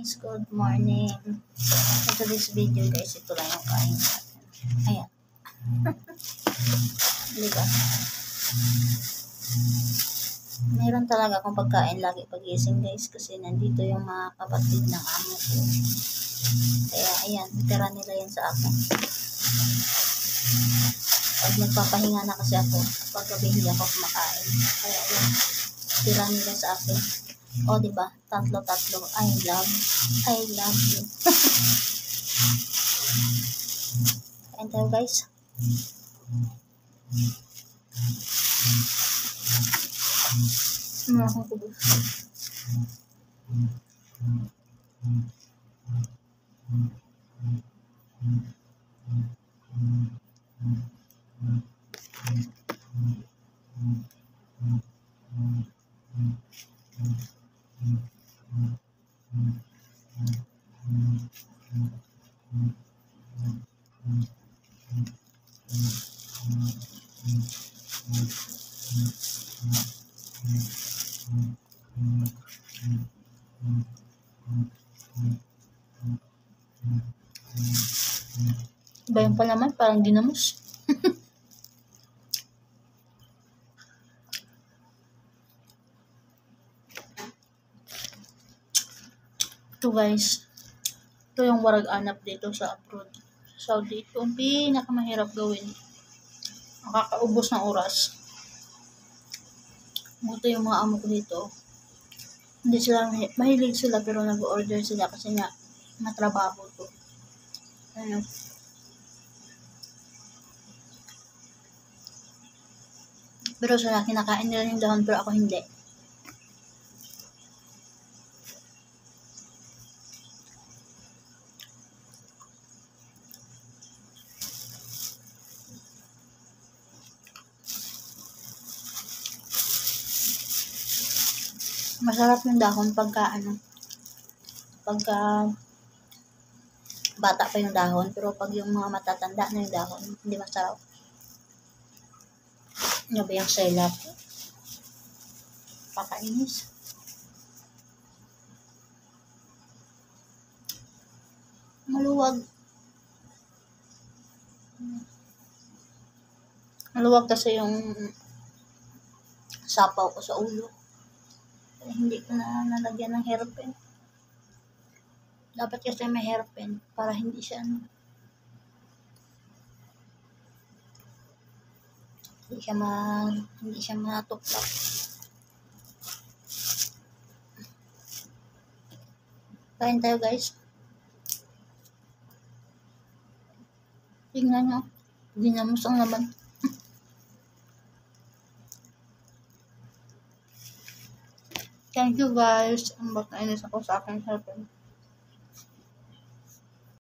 guys, good morning. So today's video guys, ito lang yung kain natin. Ayan. Diba? Meron talaga akong pagkain lagi pagising guys kasi nandito yung mga kapatid ng amo ko. Kaya ayan, tira nila yan sa akin. Pag nagpapahinga na kasi ako, paggabi hindi ako kumakain. Kaya ayan, tira nila sa akin. O, diba? Tatlo. I love you. Kain tayo, guys. Akong kubos. Iba yung palaman, parang ginamos. Ito guys, ito yung warag anap dito sa abroad. Saudi, ito ang pinakamahirap gawin. Nakakaubos ng oras. Buto yung mga amo ko dito. Hindi sila, mahilig sila pero nag-order sila kasi nga matrabaho to. Ano? Pero sila kinakain nila yung dahon pero ako hindi. Masarap yung dahon pagka bata pa yung dahon, pero pag yung mga matatanda na yung dahon, hindi masarap. Ano ba yung selap? Pakainis. Maluwag. Maluwag kasi yung sapaw ko sa ulo. Hindi ko na nalagyan ng hairpin. Dapat kasi may hairpin para hindi siya hindi siya matuklap. Kain tayo guys. Tingnan nyo. Ginamos ang laman. Thank you guys. Ang bakainis ako sa aking hairpin.